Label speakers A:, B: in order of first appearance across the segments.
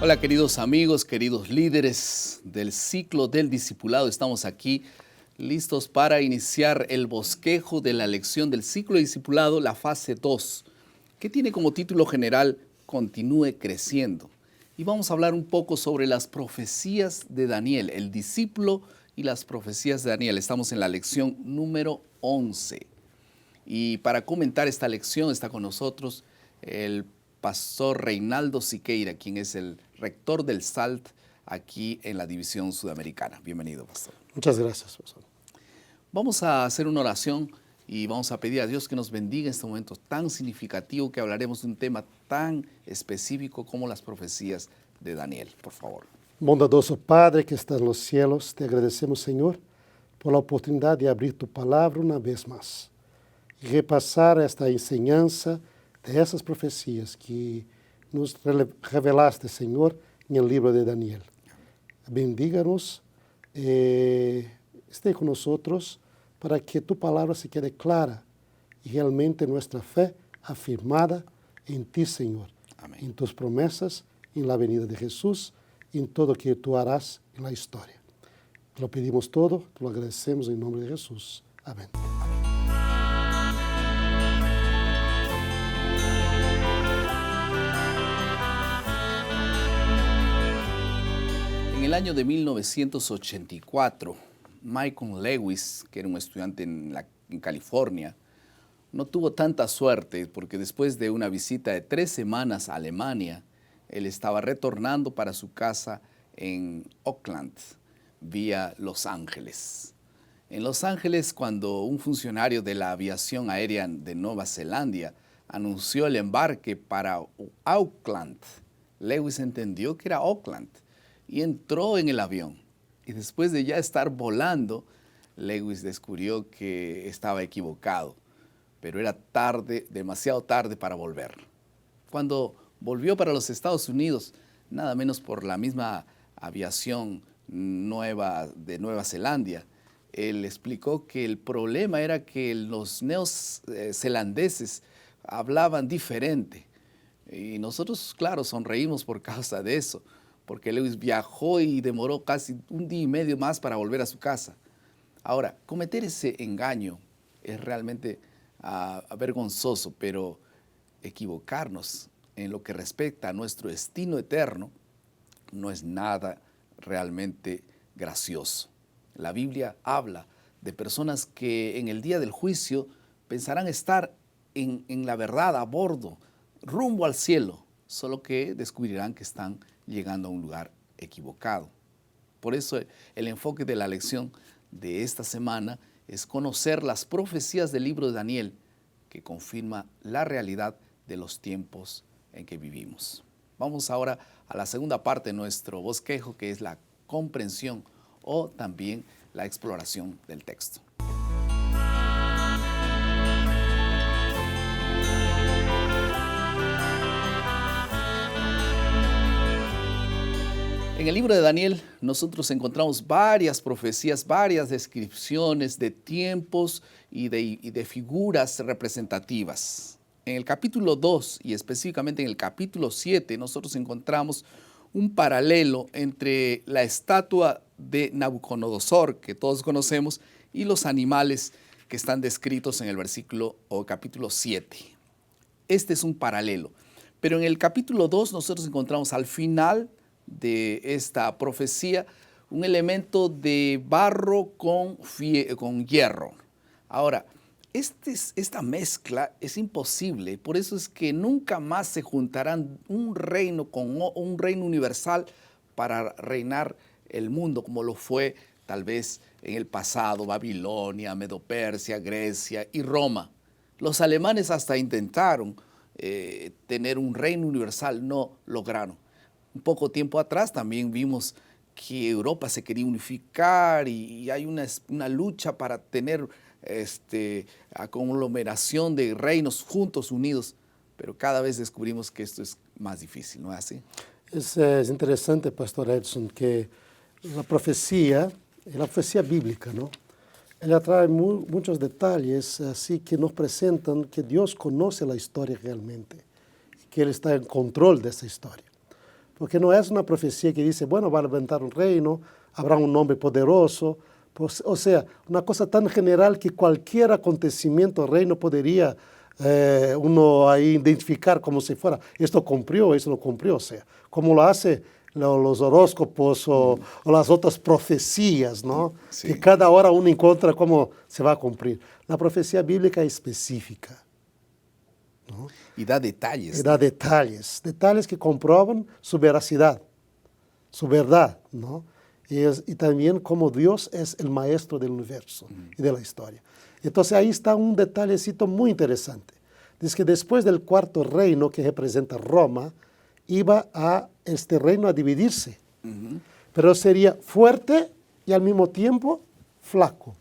A: Hola queridos amigos, queridos líderes del ciclo del discipulado. Estamos aquí listos para iniciar el bosquejo de la lección del ciclo de discipulado, la fase 2, que tiene como título general Continúe creciendo. Y vamos a hablar un poco sobre las profecías de Daniel, el discípulo y las profecías de Daniel. Estamos en la lección número 11. Y para comentar esta lección está con nosotros el pastor Reinaldo Siqueira, quien es el rector del SALT aquí en la división sudamericana. Bienvenido, pastor.
B: Muchas gracias, pastor.
A: Vamos a hacer una oración y vamos a pedir a Dios que nos bendiga en este momento tan significativo, que hablaremos de un tema tan específico como las profecías de Daniel. Por favor.
B: Bondadoso Padre que está en los cielos, te agradecemos, Señor, por la oportunidad de abrir tu palabra una vez más y repasar esta enseñanza de esas profecías que nos revelaste, Señor, en el libro de Daniel. Bendíganos, esté con nosotros para que tu palabra se quede clara y realmente nuestra fe afirmada en ti, Señor,
A: Amén.
B: en tus promesas, en la venida de Jesús, en todo que tú harás en la historia. Lo pedimos todo, te lo agradecemos en nombre de Jesús. Amén.
A: En el año de 1984, Michael Lewis, que era un estudiante en California, no tuvo tanta suerte porque después de una visita de 3 semanas a Alemania, él estaba retornando para su casa en Oakland, vía Los Ángeles. En Los Ángeles, cuando un funcionario de la aviación aérea de Nueva Zelanda anunció el embarque para Auckland, Lewis entendió que era Oakland y entró en el avión. Y después de ya estar volando, Lewis descubrió que estaba equivocado, pero era tarde, demasiado tarde para volver. Cuando volvió para los Estados Unidos, nada menos por la misma aviación de Nueva Zelanda, él explicó que el problema era que los neozelandeses hablaban diferente. Y nosotros, claro, sonreímos por causa de eso, porque Lewis viajó y demoró casi 1 día y medio más para volver a su casa. Ahora, cometer ese engaño es realmente vergonzoso, pero equivocarnos en lo que respecta a nuestro destino eterno no es nada realmente gracioso. La Biblia habla de personas que en el día del juicio pensarán estar en la verdad, a bordo, rumbo al cielo, solo que descubrirán que están llegando a un lugar equivocado. Por eso el enfoque de la lección de esta semana es conocer las profecías del libro de Daniel, que confirma la realidad de los tiempos en que vivimos. Vamos ahora a la segunda parte de nuestro bosquejo, que es la comprensión o también la exploración del texto. En el libro de Daniel nosotros encontramos varias profecías, varias descripciones de tiempos y de figuras representativas. En el capítulo 2 y específicamente en el capítulo 7 nosotros encontramos un paralelo entre la estatua de Nabucodonosor, que todos conocemos, y los animales que están descritos en el versículo o capítulo 7. Este es un paralelo. Pero en el capítulo 2 nosotros encontramos al final de esta profecía un elemento de barro con hierro. Ahora, esta mezcla es imposible, por eso es que nunca más se juntarán un reino universal para reinar el mundo, como lo fue tal vez en el pasado Babilonia, Medo-Persia, Grecia y Roma. Los alemanes hasta intentaron tener un reino universal, no lograron. Un poco tiempo atrás también vimos que Europa se quería unificar y hay una lucha para tener conglomeración de reinos juntos, unidos, pero cada vez descubrimos que esto es más difícil, ¿no es así?
B: Es interesante, Pastor Edson, que la profecía bíblica, ¿no? Ella trae muchos detalles así que nos presentan que Dios conoce la historia realmente, que Él está en control de esa historia. porque no es una profecía que dice, bueno, va a levantar un reino, habrá un hombre poderoso. Pues, o sea, una cosa tan general que cualquier acontecimiento reino podría uno ahí identificar como si fuera, esto cumplió, esto no cumplió, o sea, como lo hace los horóscopos o las otras profecías, ¿no?
A: Sí.
B: Que cada hora uno encuentra cómo se va a cumplir. La profecía bíblica es específica, ¿no?
A: Y da detalles.
B: Y da detalles, detalles que comprueban su veracidad, su verdad, ¿no? Y también como Dios es el maestro del universo y de la historia. Entonces ahí está un detallecito muy interesante. Dice que después del cuarto reino que representa Roma, iba a este reino a dividirse. Pero sería fuerte y al mismo tiempo flaco.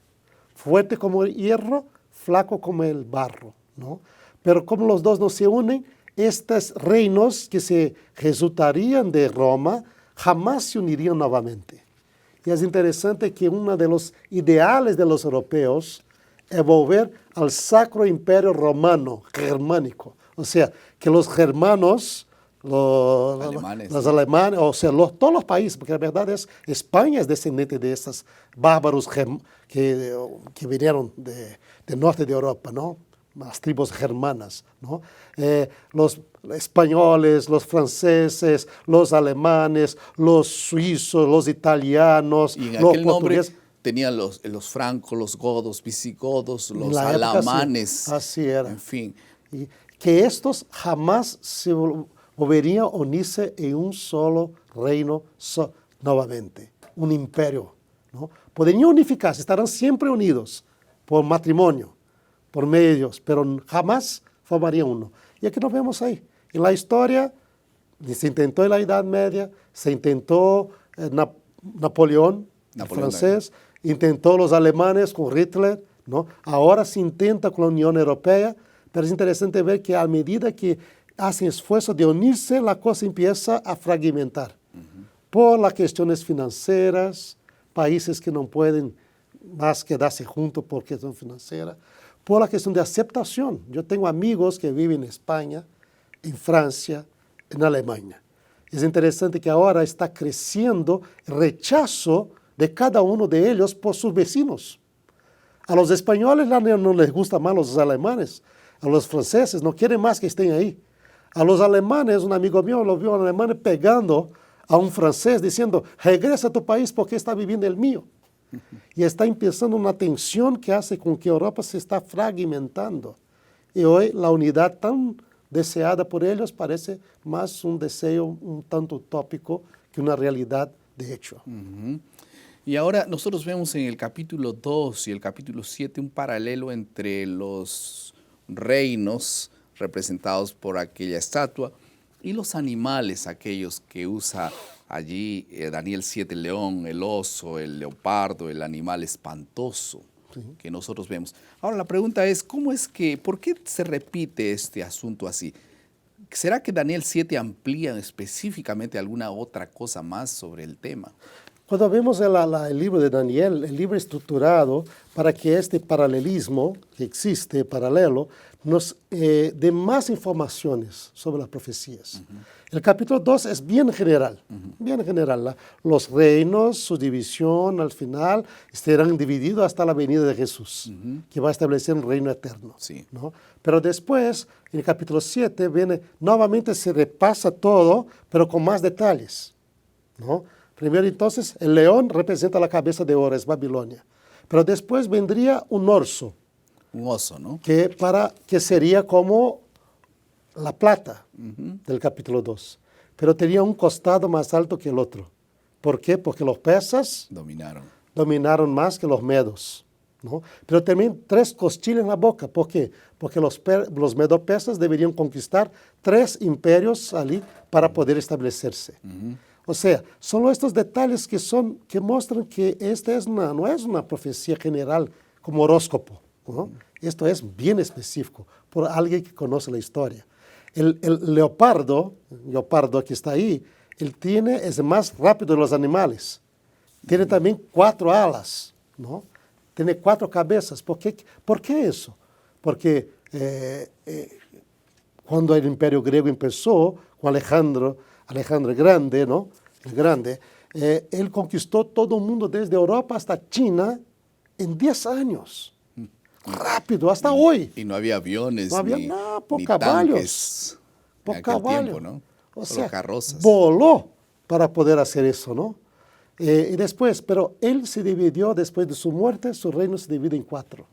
B: Fuerte como el hierro, flaco como el barro, ¿no? Pero como los dos no se unen, estos reinos que se resultarían de Roma jamás se unirían nuevamente. Y es interesante que uno de los ideales de los europeos es volver al Sacro Imperio Romano, germánico. O sea, que los germanos, los alemanes, o sea, todos los países, porque la verdad es, España es descendiente de estos bárbaros que vinieron del norte de Europa, ¿no? Las tribus germanas, ¿no? Los españoles, los franceses, los alemanes, los suizos, los italianos,
A: y en
B: los
A: aquel
B: portugueses.
A: Nombre tenían los francos, los godos, visigodos, los
B: La época,
A: alamanes.
B: Sí, así era.
A: En fin.
B: Y que estos jamás se volverían a unirse en un solo reino nuevamente, un imperio, ¿no? Podrían unificarse, estarán siempre unidos por matrimonio, por medios, pero jamás formarían uno. Y aquí nos vemos ahí. En la historia se intentó en la Edad Media, se intentó Napoleón, el francés, intentó los alemanes con Hitler, ¿no? Ahora se intenta con la Unión Europea, pero es interesante ver que a medida que hacen esfuerzo de unirse, la cosa empieza a fragmentar. Por las cuestiones financieras, países que no pueden más quedarse juntos por cuestión financiera, por la cuestión de aceptación. Yo tengo amigos que viven en España, en Francia, en Alemania. Es interesante que ahora está creciendo el rechazo de cada uno de ellos por sus vecinos. A los españoles no les gustan más los alemanes, a los franceses no quieren más que estén ahí. A los alemanes, un amigo mío lo vio a un alemán pegando a un francés diciendo, regresa a tu país porque está viviendo el mío. Y está empezando una tensión que hace con que Europa se está fragmentando. Y hoy la unidad tan deseada por ellos parece más un deseo un tanto utópico que una realidad de hecho.
A: Y ahora nosotros vemos en el capítulo 2 y el capítulo 7 un paralelo entre los reinos representados por aquella estatua y los animales, aquellos que usa allí Daniel 7, el león, el oso, el leopardo, el animal espantoso que nosotros vemos. Ahora la pregunta es, ¿por qué se repite este asunto así? ¿Será que Daniel 7 amplía específicamente alguna otra cosa más sobre el tema?
B: Cuando vemos el libro de Daniel, el libro estructurado para que este paralelismo que existe, paralelo, nos dé más informaciones sobre las profecías. El capítulo 2 es bien general, los reinos, su división al final, serán divididos hasta la venida de Jesús, que va a establecer un reino eterno.
A: Sí.
B: ¿No? Pero después, en el capítulo 7, nuevamente se repasa todo, pero con más detalles, ¿no? Primero entonces, el león representa la cabeza de oro, es Babilonia. Pero después vendría un oso.
A: Un oso, ¿no?
B: Que sería como la plata del capítulo 2. Pero tenía un costado más alto que el otro. ¿Por qué? Porque los persas dominaron más que los medos, ¿no? Pero también 3 costillas en la boca. ¿Por qué? Porque los medo-persas deberían conquistar 3 imperios allí para poder establecerse. O sea, son estos detalles que muestran que esta no es una profecía general como horóscopo, ¿no? Esto es bien específico por alguien que conoce la historia. El leopardo que está ahí, es el más rápido de los animales. Tiene también 4 alas, ¿no? Tiene 4 cabezas. ¿Por qué eso? Porque cuando el imperio griego empezó, con Alejandro Alejandro el Grande, ¿no? El Grande, él conquistó todo el mundo desde Europa hasta China en 10 años. Rápido, hasta hoy.
A: Y no había aviones,
B: No había
A: ni,
B: nada, por
A: ni
B: caballos.
A: tanques
B: Por
A: en aquel
B: caballo.
A: tiempo, ¿no?
B: O
A: Solo
B: sea,
A: carrozas.
B: voló para poder hacer eso, ¿no? Y después, pero él se dividió, después de su muerte, su reino se divide en 4.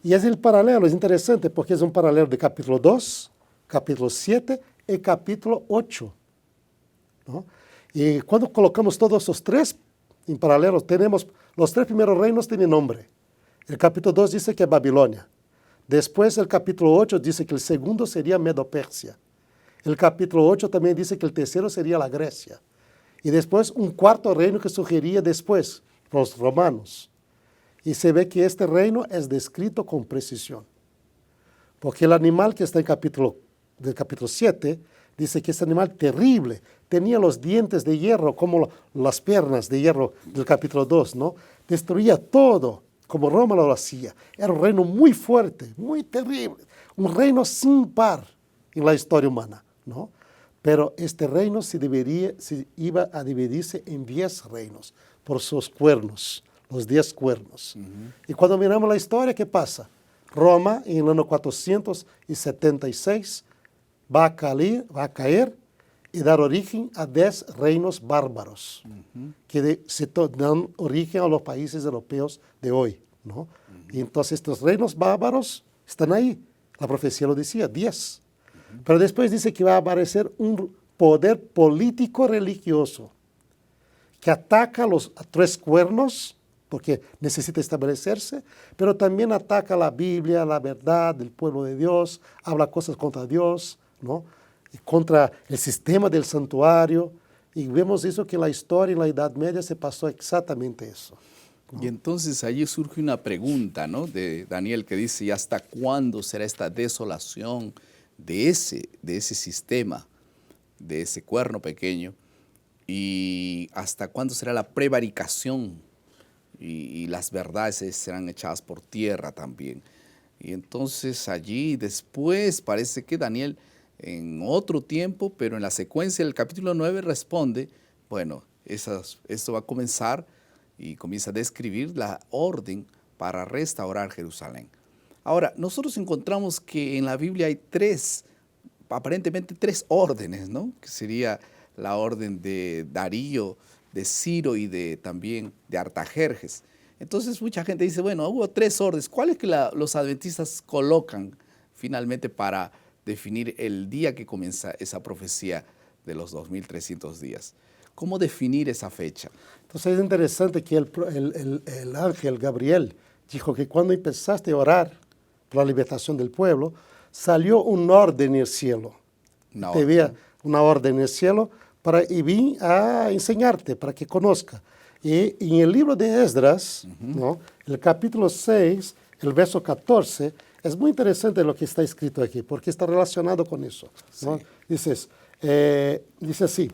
B: Y es el paralelo, es interesante porque es un paralelo de capítulo 2, capítulo 7 y capítulo 8. ¿No? Y cuando colocamos todos esos 3 en paralelo, tenemos, los 3 primeros reinos tienen nombre. El capítulo 2 dice que es Babilonia. Después el capítulo 8 dice que el segundo sería Medo-Persia. El capítulo 8 también dice que el tercero sería la Grecia. Y después un 4º reino que surgiría después, los romanos. Y se ve que este reino es descrito con precisión. Porque el animal que está en del capítulo 7, dice que este animal terrible, tenía los dientes de hierro, como las piernas de hierro del capítulo 2, ¿no? Destruía todo, como Roma lo hacía. Era un reino muy fuerte, muy terrible, un reino sin par en la historia humana, ¿no? Pero este reino se iba a dividirse en 10 reinos por sus cuernos, los 10 cuernos. Y cuando miramos la historia, ¿qué pasa? Roma, en el año 476, va a caer y dar origen a 10 reinos bárbaros, que dan origen a los países europeos de hoy, ¿no? Y entonces estos reinos bárbaros están ahí. La profecía lo decía, 10. Pero después dice que va a aparecer un poder político religioso que ataca los 3 cuernos, porque necesita establecerse, pero también ataca la Biblia, la verdad del pueblo de Dios, habla cosas contra Dios, ¿no? Y contra el sistema del santuario, y vemos eso que la historia en la Edad Media se pasó exactamente eso, ¿no?
A: Y entonces allí surge una pregunta, ¿no? De Daniel que dice, ¿y hasta cuándo será esta desolación de ese sistema, de ese cuerno pequeño? ¿Y hasta cuándo será la prevaricación? Y las verdades serán echadas por tierra también. Y entonces allí después parece que Daniel en otro tiempo, pero en la secuencia del capítulo 9 responde, bueno, esto va a comenzar y comienza a describir la orden para restaurar Jerusalén. Ahora, nosotros encontramos que en la Biblia hay aparentemente tres órdenes, ¿no? Que sería la orden de Darío, de Ciro y también de Artajerjes. Entonces mucha gente dice, bueno, hubo 3 órdenes. ¿Cuál es que los adventistas colocan finalmente para definir el día que comienza esa profecía de los 2300 días? ¿Cómo definir esa fecha?
B: Entonces es interesante que el ángel Gabriel dijo que cuando empezaste a orar por la libertación del pueblo, salió un orden en el cielo. Te veía una orden en el cielo y vine a enseñarte para que conozca. Y en el libro de Esdras, ¿no? El capítulo 6, el verso 14, es muy interesante lo que está escrito aquí, porque está relacionado con eso, ¿no? Sí. Dice así,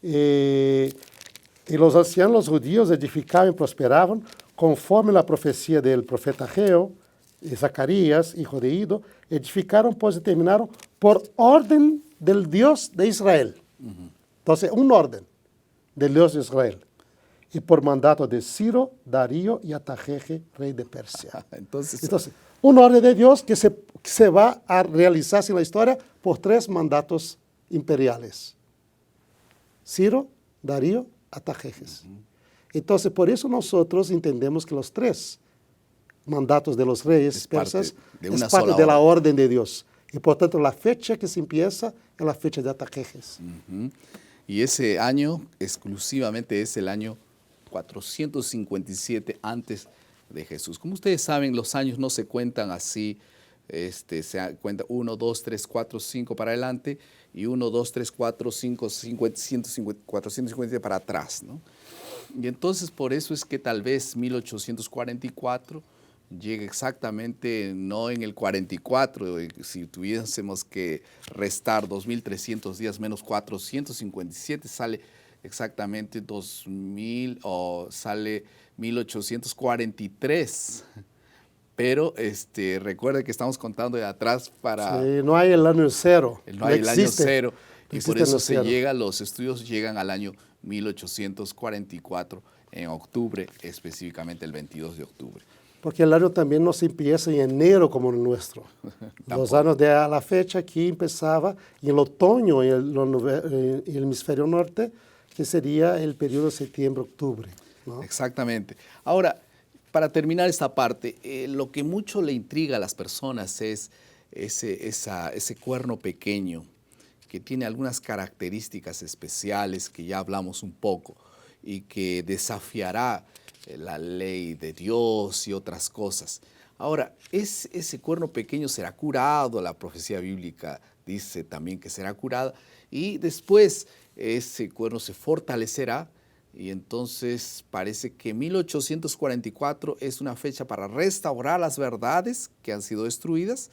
B: y los ancianos judíos edificaban y prosperaban conforme la profecía del profeta Ageo, y Zacarías, hijo de Ido, edificaron pues y terminaron por orden del Dios de Israel. Entonces, un orden del Dios de Israel. Y por mandato de Ciro, Darío y Artajerjes, rey de Persia. Entonces, un orden de Dios que se va a realizarse en la historia por 3 mandatos imperiales. Ciro, Darío, Artajerjes. Entonces, por eso nosotros entendemos que los 3 mandatos de los reyes persas es parte de la orden de Dios. Y por tanto, la fecha que se empieza es la fecha de Artajerjes.
A: Y ese año exclusivamente es el año 457 antes de Jesús. Como ustedes saben, los años no se cuentan así, se cuenta 1, 2, 3, 4, 5 para adelante y 1, 2, 3, 4, 5, 450 para atrás, ¿no? Y entonces por eso es que tal vez 1844 llega exactamente no en el 44, si tuviésemos que restar 2300 días menos 457 sale exactamente 2000 o sale 1843. Pero recuerda que estamos contando de atrás para...
B: Sí, no hay el año cero.
A: No hay el año cero. Y por eso los estudios llegan al año 1844, en octubre, específicamente el 22 de octubre.
B: Porque el año también no se empieza en enero como el nuestro. Los años de la fecha aquí empezaba en el otoño en el hemisferio norte, que sería el periodo de septiembre-octubre, ¿no?
A: Exactamente. Ahora, para terminar esta parte, lo que mucho le intriga a las personas es ese cuerno pequeño que tiene algunas características especiales que ya hablamos un poco y que desafiará la ley de Dios y otras cosas. Ahora, ese cuerno pequeño será curado, la profecía bíblica dice también que será curada, y después ese cuerno se fortalecerá, y entonces parece que 1844 es una fecha para restaurar las verdades que han sido destruidas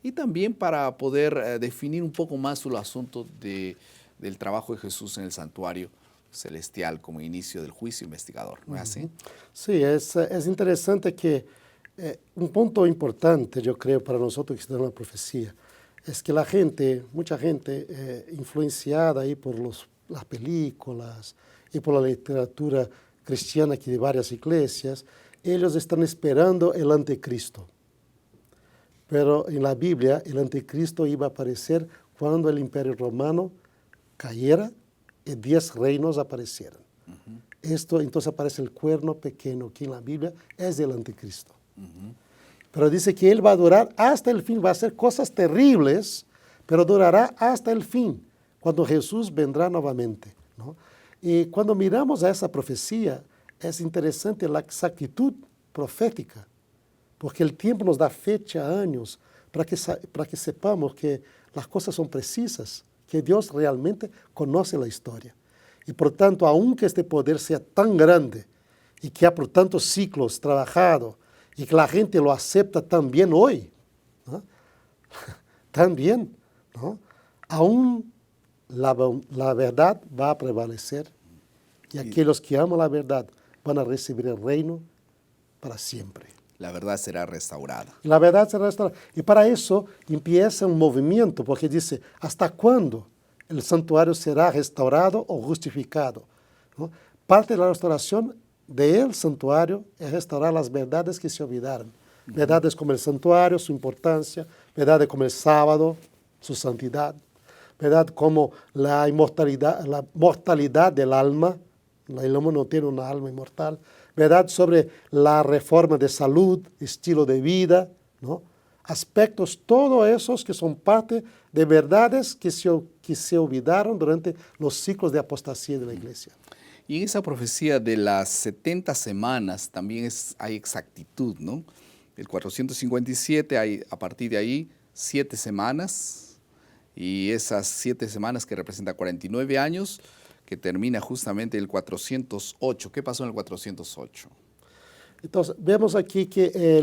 A: y también para poder definir un poco más el asunto del trabajo de Jesús en el santuario celestial como inicio del juicio investigador, ¿no es así?
B: Sí, es interesante que un punto importante, yo creo, para nosotros que estudiamos la profecía, es que mucha gente, influenciada ahí por las películas y por la literatura cristiana aquí de varias iglesias, ellos están esperando el anticristo. Pero en la Biblia el anticristo iba a aparecer cuando el imperio romano cayera y 10 reinos aparecieran. Entonces aparece el cuerno pequeño, que en la Biblia es el anticristo. Pero dice que él va a durar hasta el fin, va a hacer cosas terribles, pero durará hasta el fin, cuando Jesús vendrá nuevamente, ¿no? Y cuando miramos a esa profecía, es interesante la exactitud profética, porque el tiempo nos da fecha, años, para que sepamos que las cosas son precisas, que Dios realmente conoce la historia. Y por tanto, aunque este poder sea tan grande y que ha por tantos siglos trabajado y que la gente lo acepta tan bien hoy, ¿no? Tan bien, ¿no? Aún la verdad va a prevalecer y aquellos que aman la verdad van a recibir el reino para siempre.
A: La verdad será restaurada.
B: La verdad será restaurada. Y para eso empieza un movimiento, porque dice, ¿hasta cuándo el santuario será restaurado o justificado? ¿No? Parte de la restauración del santuario es restaurar las verdades que se olvidaron. Verdades como el santuario, su importancia, verdades como el sábado, su santidad, verdad como la inmortalidad, la mortalidad del alma. El hombre no tiene una alma inmortal. Verdad sobre la reforma de salud, estilo de vida, ¿no? Aspectos, todos esos que son parte de verdades que se olvidaron durante los ciclos de apostasía de la iglesia.
A: Y en esa profecía de las 70 semanas también hay exactitud, ¿no? El 457, hay a partir de ahí 7 semanas, y esas 7 semanas que representan 49 años, que termina justamente el 408. ¿Qué pasó en el 408?
B: Entonces, vemos aquí que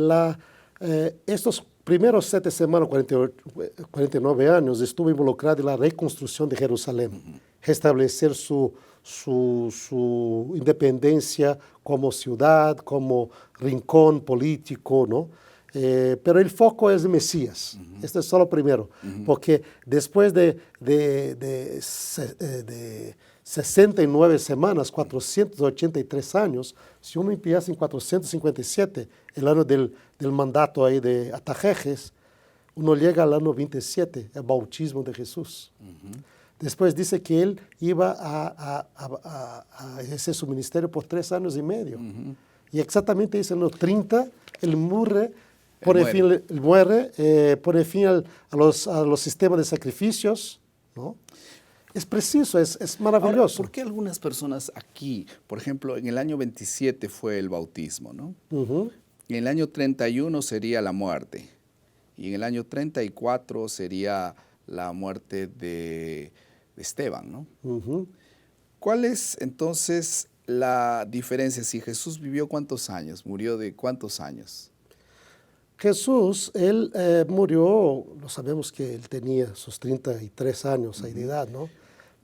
B: estos primeros 7 semanas, 49 años, estuvo involucrado en la reconstrucción de Jerusalén, restablecer su independencia como ciudad, como rincón político, ¿no? Pero el foco es el Mesías. Este es solo primero, porque después de 69 semanas, 483 años, si uno empieza en 457, el año del mandato ahí de Artajerjes, uno llega al año 27, el bautismo de Jesús. Después dice que él iba a ejercer su ministerio por 3 años y medio. Y exactamente en el año 30, él muere, pone fin a los sistemas de sacrificios, ¿no? Es preciso, es maravilloso.
A: Ahora, ¿por qué algunas personas aquí, por ejemplo, en el año 27 fue el bautismo, ¿no? En el año 31 sería la muerte, y en el año 34 sería la muerte de Esteban, ¿no? ¿Cuál es entonces la diferencia? Si Jesús vivió ¿cuántos años? ¿Murió de cuántos años?
B: Jesús, él murió, lo sabemos que él tenía sus 33 años de edad, ¿no?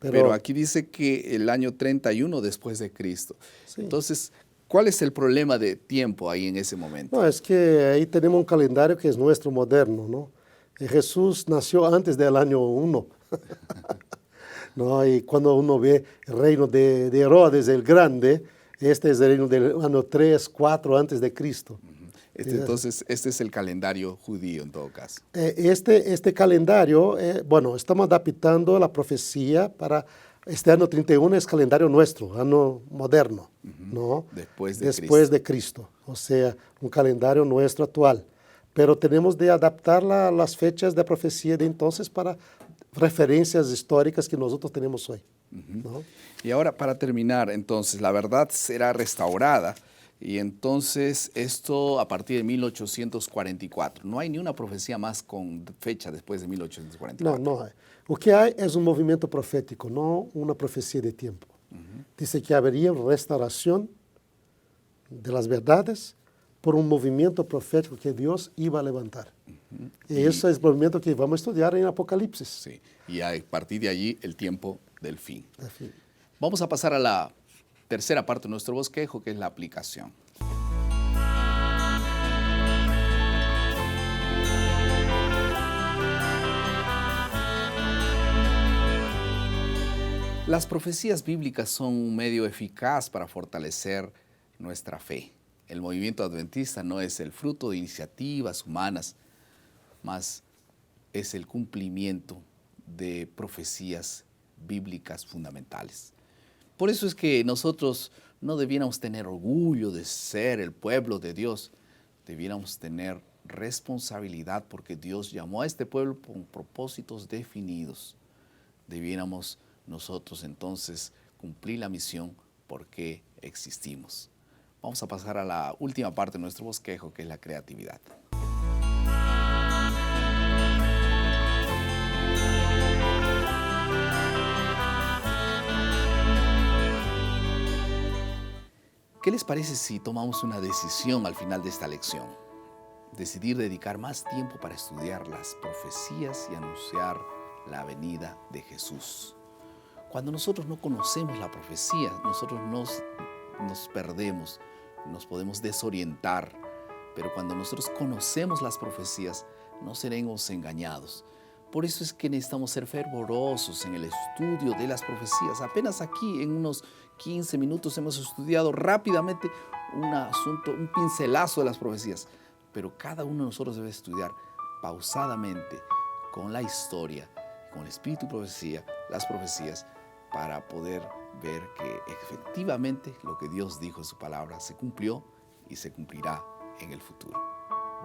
A: Pero aquí dice que el año 31 después de Cristo.
B: Sí.
A: Entonces, ¿cuál es el problema de tiempo ahí en ese momento?
B: No, es que ahí tenemos un calendario que es nuestro moderno, ¿no? Jesús nació antes del año 1. ¿no? Y cuando uno ve el reino de Herodes el Grande, este es el reino del año 3, 4 antes de Cristo.
A: Entonces, este es el calendario judío en todo caso.
B: Este calendario, bueno, estamos adaptando la profecía para este año 31, es calendario nuestro, año moderno, ¿no?
A: Después
B: de Cristo, o sea, un calendario nuestro actual. Pero tenemos de adaptar las fechas de profecía de entonces para referencias históricas que nosotros tenemos hoy, ¿no?
A: Y ahora, para terminar, entonces, la verdad será restaurada. Y entonces esto a partir de 1844. No hay ni una profecía más con fecha después de 1844.
B: No hay. Lo que hay es un movimiento profético, no una profecía de tiempo. Dice que habría restauración de las verdades por un movimiento profético que Dios iba a levantar. Y ese es el movimiento que vamos a estudiar en Apocalipsis.
A: Sí, y a partir de allí el tiempo del fin. Vamos a pasar a la tercera parte de nuestro bosquejo, que es la aplicación. Las profecías bíblicas son un medio eficaz para fortalecer nuestra fe. El movimiento adventista no es el fruto de iniciativas humanas, más es el cumplimiento de profecías bíblicas fundamentales. Por eso es que nosotros no debiéramos tener orgullo de ser el pueblo de Dios, debiéramos tener responsabilidad porque Dios llamó a este pueblo con propósitos definidos. Debiéramos nosotros entonces cumplir la misión porque existimos. Vamos a pasar a la última parte de nuestro bosquejo, que es la creatividad. ¿Qué les parece si tomamos una decisión al final de esta lección? Decidir dedicar más tiempo para estudiar las profecías y anunciar la venida de Jesús. Cuando nosotros no conocemos la profecía, nosotros nos perdemos, nos podemos desorientar. Pero cuando nosotros conocemos las profecías, no seremos engañados. Por eso es que necesitamos ser fervorosos en el estudio de las profecías. Apenas aquí, en unos 15 minutos, hemos estudiado rápidamente un pincelazo de las profecías. Pero cada uno de nosotros debe estudiar pausadamente, con la historia, con el espíritu de profecía, las profecías, para poder ver que efectivamente lo que Dios dijo en su palabra se cumplió y se cumplirá en el futuro.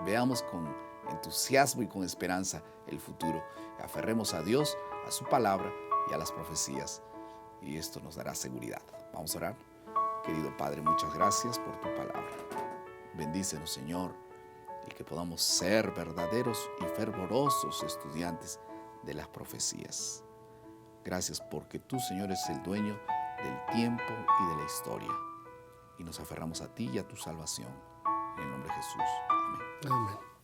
A: Veamos con entusiasmo y con esperanza el futuro. Aferremos a Dios, a su palabra y a las profecías, y esto nos dará seguridad. Vamos a orar. Querido Padre, muchas gracias por tu palabra. Bendícenos, Señor, y que podamos ser verdaderos y fervorosos estudiantes de las profecías. Gracias porque tú, Señor, eres el dueño del tiempo y de la historia. Y nos aferramos a ti y a tu salvación. En el nombre de Jesús. Amén.
B: Amén.